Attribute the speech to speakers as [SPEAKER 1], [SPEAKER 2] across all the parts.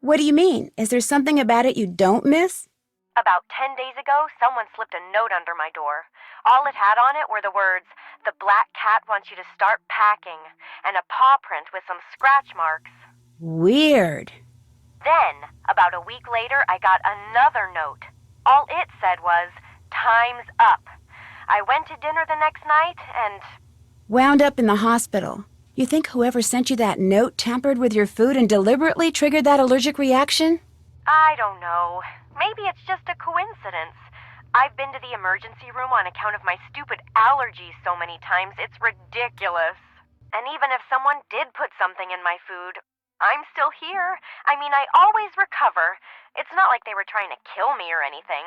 [SPEAKER 1] What do you mean? Is there something about it you don't miss?
[SPEAKER 2] About 10 days ago, someone slipped a note under my door. All it had on it were the words, "The black cat wants you to start packing," and a paw print with some scratch marks.
[SPEAKER 1] Weird.
[SPEAKER 2] Then, about a week later, I got another note. All it said was, "Time's up." I went to dinner the next night and...
[SPEAKER 1] Wound up in the hospital. You think whoever sent you that note tampered with your food and deliberately triggered that allergic reaction?
[SPEAKER 2] I don't know. Maybe it's just a coincidence. I've been to the emergency room on account of my stupid allergies so many times, it's ridiculous. And even if someone did put something in my food, I'm still here. I mean, I always recover. It's not like they were trying to kill me or anything.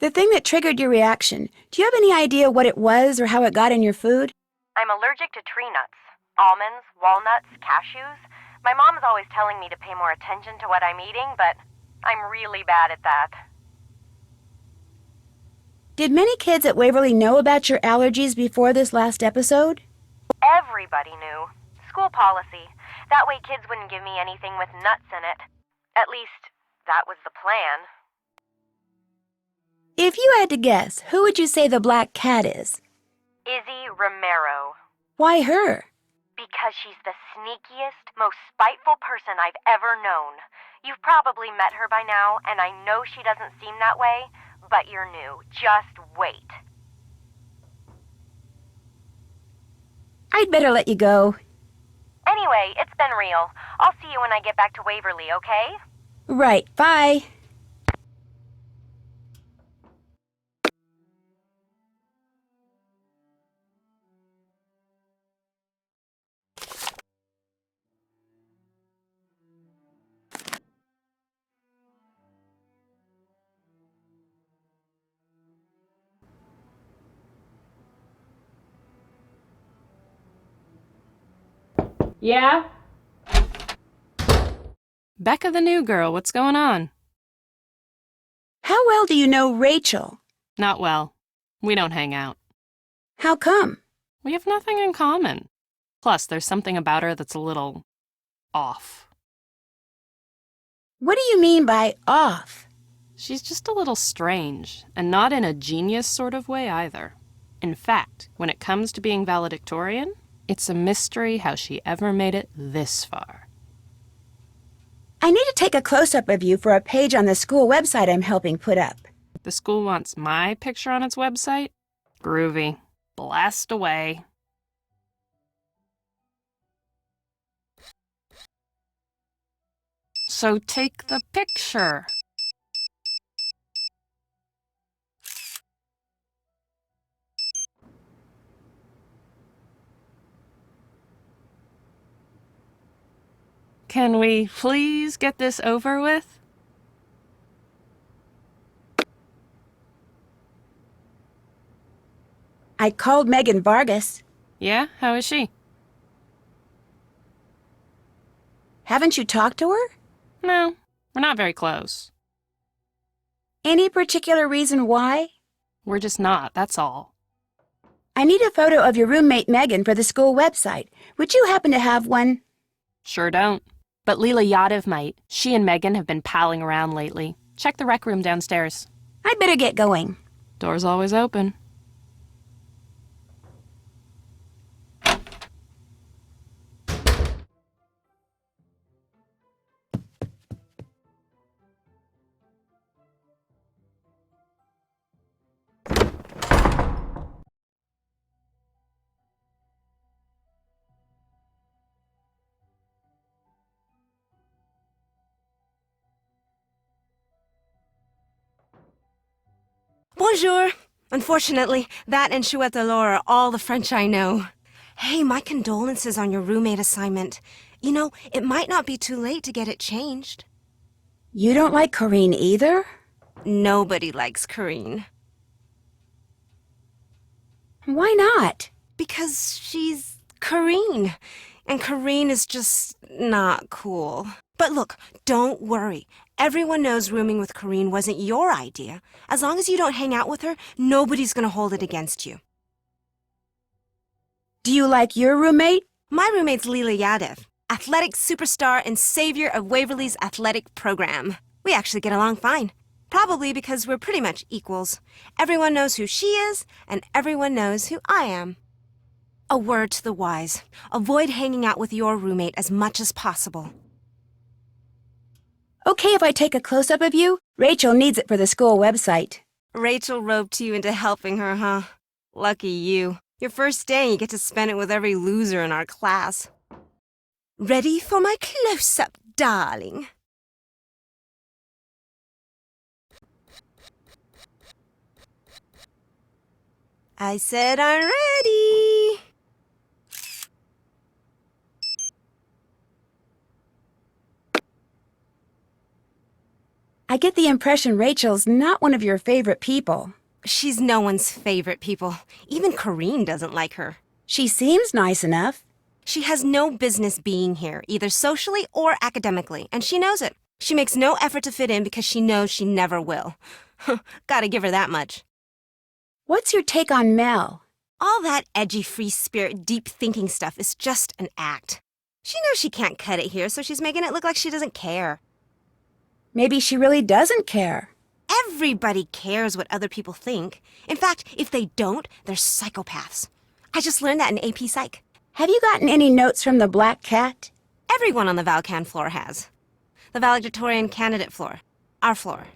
[SPEAKER 1] The thing that triggered your reaction, do you have any idea what it was or how it got in your food?
[SPEAKER 2] I'm allergic to tree nuts. Almonds, walnuts, cashews. My mom's always telling me to pay more attention to what I'm eating, but I'm really bad at that.
[SPEAKER 1] Did many kids at Waverly know about your allergies before this last episode?
[SPEAKER 2] Everybody knew. School policy. That way kids wouldn't give me anything with nuts in it. At least, that was the plan.
[SPEAKER 1] If you had to guess, who would you say the black cat is?
[SPEAKER 2] Izzy Romero.
[SPEAKER 1] Why her?
[SPEAKER 2] Because she's the sneakiest, most spiteful person I've ever known. You've probably met her by now, and I know she doesn't seem that way, but you're new. Just wait.
[SPEAKER 1] I'd better let you go.
[SPEAKER 2] Anyway, it's been real. I'll see you when I get back to Waverly, okay?
[SPEAKER 1] Right, bye.
[SPEAKER 3] Yeah? Becca the new girl, what's going on?
[SPEAKER 1] How well do you know Rachel?
[SPEAKER 3] Not well. We don't hang out.
[SPEAKER 1] How come?
[SPEAKER 3] We have nothing in common. Plus, there's something about her that's a little off.
[SPEAKER 1] What do you mean by off?
[SPEAKER 3] She's just a little strange, and not in a genius sort of way either. In fact, when it comes to being valedictorian, it's a mystery how she ever made it this far.
[SPEAKER 1] I need to take a close-up of you for a page on the school website I'm helping put up.
[SPEAKER 3] The school wants my picture on its website? Groovy. Blast away. So take the picture. Can we please get this over with?
[SPEAKER 1] I called Megan Vargas.
[SPEAKER 3] Yeah? How is she?
[SPEAKER 1] Haven't you talked to her?
[SPEAKER 3] No, we're not very close.
[SPEAKER 1] Any particular reason why?
[SPEAKER 3] We're just not, that's all.
[SPEAKER 1] I need a photo of your roommate Megan for the school website. Would you happen to have one?
[SPEAKER 3] Sure don't. But Leela Yadav might. She and Megan have been palling around lately. Check the rec room downstairs.
[SPEAKER 1] I'd better get going.
[SPEAKER 3] Door's always open.
[SPEAKER 4] Bonjour. Unfortunately, that and chouette alors are all the French I know. Hey, my condolences on your roommate assignment. You know, it might not be too late to get it changed.
[SPEAKER 1] You don't like Corinne either?
[SPEAKER 4] Nobody likes Corinne.
[SPEAKER 1] Why not?
[SPEAKER 4] Because she's Corinne. And Corinne is just not cool. But look, don't worry. Everyone knows rooming with Corinne wasn't your idea. As long as you don't hang out with her, nobody's gonna hold it against you.
[SPEAKER 1] Do you like your roommate?
[SPEAKER 4] My roommate's Leela Yadav. athletic superstar and savior of Waverly's athletic program. We actually get along fine. Probably because we're pretty much equals. Everyone knows who she is, and everyone knows who I am. A word to the wise. Avoid hanging out with your roommate as much as possible.
[SPEAKER 1] Okay if I take a close-up of you? Rachel needs it for the school website.
[SPEAKER 4] Rachel roped you into helping her, huh? Lucky you. Your first day, you get to spend it with every loser in our class. Ready for my close-up, darling? I said I'm ready.
[SPEAKER 1] I get the impression Rachel's not one of your favorite people.
[SPEAKER 4] She's no one's favorite people. Even Corrine doesn't like her.
[SPEAKER 1] She seems nice enough.
[SPEAKER 4] She has no business being here, either socially or academically, and she knows it. She makes no effort to fit in because she knows she never will. Gotta give her that much.
[SPEAKER 1] What's your take on Mel?
[SPEAKER 4] All that edgy, free spirit, deep thinking stuff is just an act. She knows she can't cut it here, so she's making it look like she doesn't care.
[SPEAKER 1] Maybe she really doesn't care.
[SPEAKER 4] Everybody cares what other people think. In fact, if they don't, they're psychopaths. I just learned that in AP Psych.
[SPEAKER 1] Have you gotten any notes from the Black Cat?
[SPEAKER 4] Everyone on the Valcan floor has. The valedictorian candidate floor. Our floor.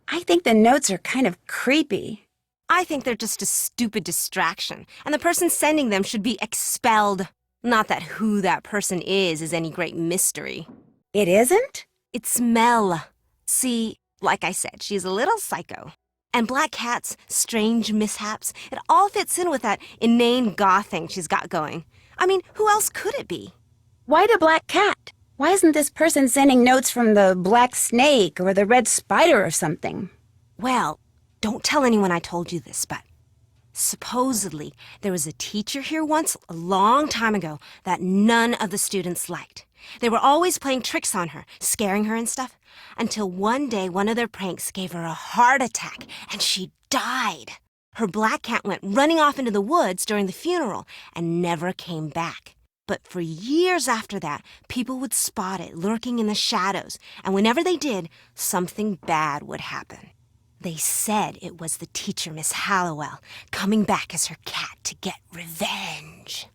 [SPEAKER 1] I think the notes are kind of creepy.
[SPEAKER 4] I think they're just a stupid distraction, and the person sending them should be expelled. Not that who that person is any great mystery.
[SPEAKER 1] It isn't?
[SPEAKER 4] It's Mel. See, like I said, she's a little psycho. And Black Cat's strange mishaps, it all fits in with that inane goth thing she's got going. I mean, who else could it be?
[SPEAKER 1] Why the Black Cat? Why isn't this person sending notes from the Black Snake or the Red Spider or something?
[SPEAKER 4] Well, don't tell anyone I told you this, but supposedly there was a teacher here once, a long time ago, that none of the students liked. They were always playing tricks on her, scaring her and stuff, until one day one of their pranks gave her a heart attack and she died. Her Black Cat went running off into the woods during the funeral and never came back. But for years after that, people would spot it lurking in the shadows, and whenever they did, something bad would happen. They said it was the teacher, Miss Hallowell, coming back as her cat to get revenge.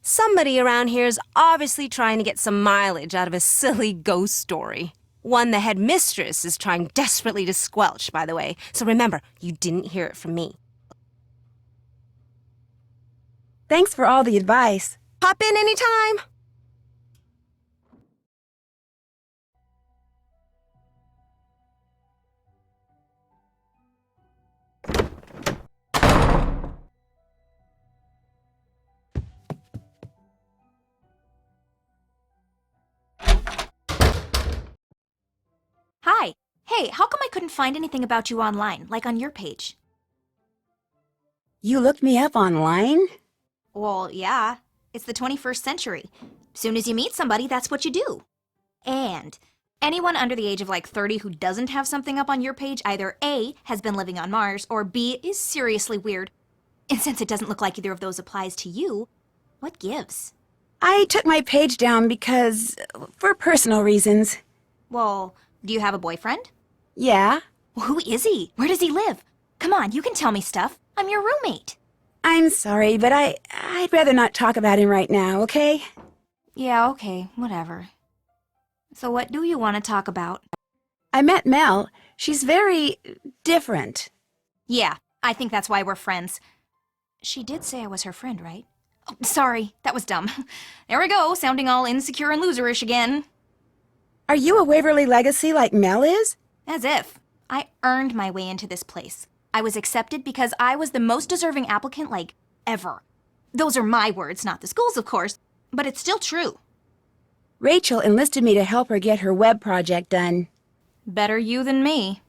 [SPEAKER 4] Somebody around here is obviously trying to get some mileage out of a silly ghost story. One the headmistress is trying desperately to squelch, by the way. So remember, you didn't hear it from me.
[SPEAKER 1] Thanks for all the advice.
[SPEAKER 4] Pop in anytime.
[SPEAKER 5] Hi. Hey, how come I couldn't find anything about you online, like on your page?
[SPEAKER 1] You looked me up online?
[SPEAKER 5] Well, yeah. It's the 21st century. Soon as you meet somebody, that's what you do. And anyone under the age of like 30 who doesn't have something up on your page either A, has been living on Mars, or B, is seriously weird. And since it doesn't look like either of those applies to you, what gives?
[SPEAKER 1] I took my page down because... for personal reasons.
[SPEAKER 5] Well, do you have a boyfriend?
[SPEAKER 1] Yeah.
[SPEAKER 5] Well, who is he? Where does he live? Come on, you can tell me stuff. I'm your roommate.
[SPEAKER 1] I'm sorry, but I'd rather not talk about him right now, okay?
[SPEAKER 5] Yeah, okay, whatever. So what do you want to talk about?
[SPEAKER 1] I met Mel. She's very... different.
[SPEAKER 5] Yeah, I think that's why we're friends. She did say I was her friend, right? Oh, sorry, that was dumb. There we go, sounding all insecure and loserish again.
[SPEAKER 1] Are you a Waverly Legacy like Mel is?
[SPEAKER 5] As if. I earned my way into this place. I was accepted because I was the most deserving applicant, like, ever. Those are my words, not the school's, of course, but it's still true.
[SPEAKER 1] Rachel enlisted me to help her get her web project done.
[SPEAKER 5] Better you than me.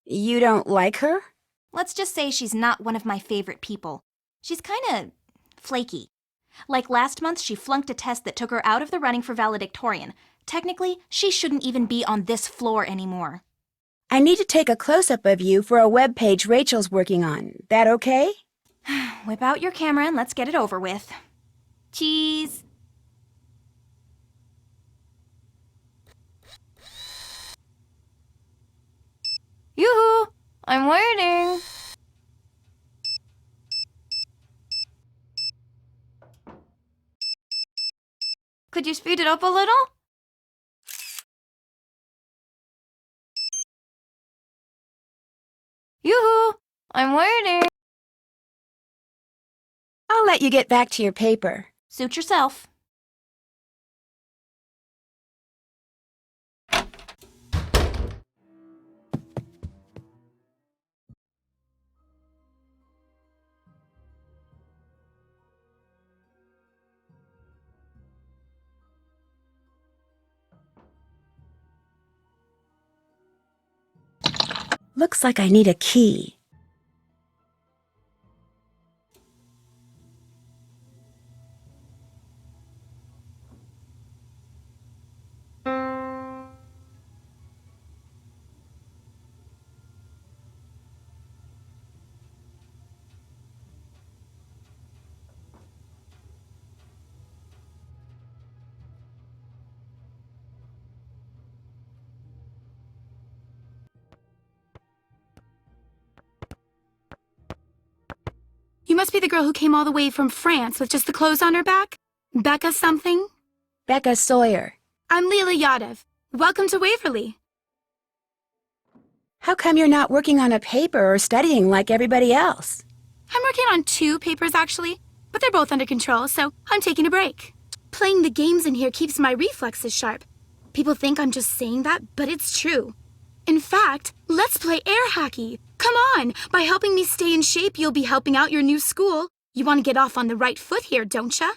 [SPEAKER 1] You don't like her?
[SPEAKER 5] Let's just say she's not one of my favorite people. She's kinda flaky. Like last month, she flunked a test that took her out of the running for valedictorian. Technically, she shouldn't even be on this floor anymore.
[SPEAKER 1] I need to take a close-up of you for a web page Rachel's working on. That okay?
[SPEAKER 5] Whip out your camera and let's get it over with. Cheese. Yoo-hoo! I'm waiting. Could you speed it up a little? Yoo-hoo! I'm waiting.
[SPEAKER 1] I'll let you get back to your paper.
[SPEAKER 5] Suit yourself.
[SPEAKER 1] Looks like I need a key.
[SPEAKER 6] You must be the girl who came all the way from France with just the clothes on her back? Becca something?
[SPEAKER 1] Becca Sawyer.
[SPEAKER 6] I'm Leela Yadav. Welcome to Waverly.
[SPEAKER 1] How come you're not working on a paper or studying like everybody else?
[SPEAKER 6] I'm working on 2 papers actually, but they're both under control, so I'm taking a break. Playing the games in here keeps my reflexes sharp. People think I'm just saying that, but it's true. In fact, let's play air hockey. Come on! By helping me stay in shape, you'll be helping out your new school. You want to get off on the right foot here, don't ya?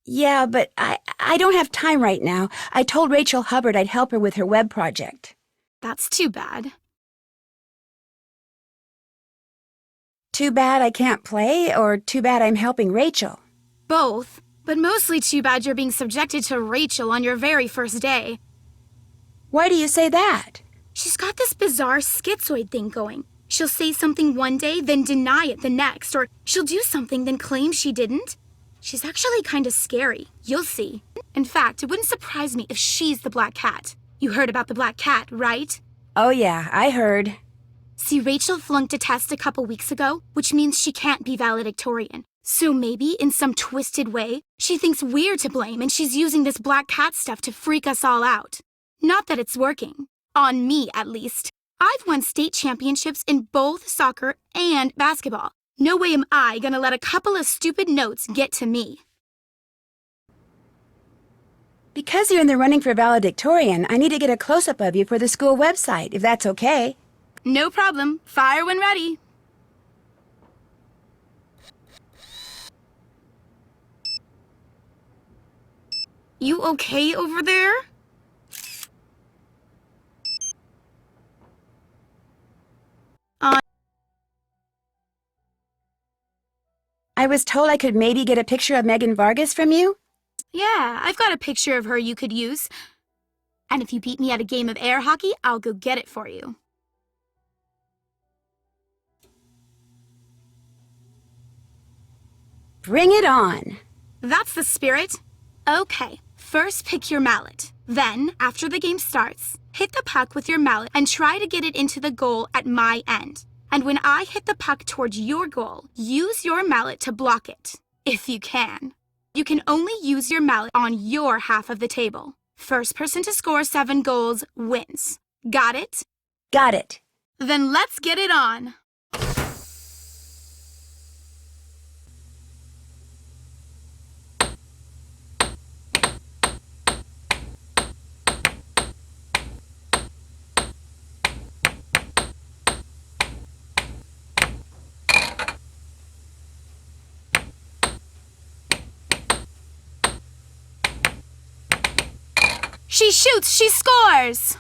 [SPEAKER 1] Yeah, but I don't have time right now. I told Rachel Hubbard I'd help her with her web project.
[SPEAKER 6] That's too bad.
[SPEAKER 1] Too bad I can't play, or too bad I'm helping Rachel?
[SPEAKER 6] Both, but mostly too bad you're being subjected to Rachel on your very first day.
[SPEAKER 1] Why do you say that?
[SPEAKER 6] She's got this bizarre schizoid thing going. She'll say something one day, then deny it the next, or she'll do something, then claim she didn't. She's actually kind of scary. You'll see. In fact, it wouldn't surprise me if she's the black cat. You heard about the black cat, right?
[SPEAKER 1] Oh yeah, I heard.
[SPEAKER 6] See, Rachel flunked a test a couple weeks ago, which means she can't be valedictorian. So maybe, in some twisted way, she thinks we're to blame and she's using this black cat stuff to freak us all out. Not that it's working. On me, at least. I've won state championships in both soccer and basketball. No way am I gonna let a couple of stupid notes get to me.
[SPEAKER 1] Because you're in the running for valedictorian, I need to get a close-up of you for the school website, if that's okay.
[SPEAKER 6] No problem. Fire when ready. You okay over there?
[SPEAKER 1] I was told I could maybe get a picture of Megan Vargas from you?
[SPEAKER 6] Yeah, I've got a picture of her you could use. And if you beat me at a game of air hockey, I'll go get it for you.
[SPEAKER 1] Bring it on.
[SPEAKER 6] That's the spirit. Okay, first pick your mallet. Then, after the game starts, hit the puck with your mallet and try to get it into the goal at my end. And when I hit the puck towards your goal, use your mallet to block it, if you can. You can only use your mallet on your half of the table. First person to score 7 goals wins. Got it?
[SPEAKER 1] Got it.
[SPEAKER 6] Then let's get it on. She shoots, she scores!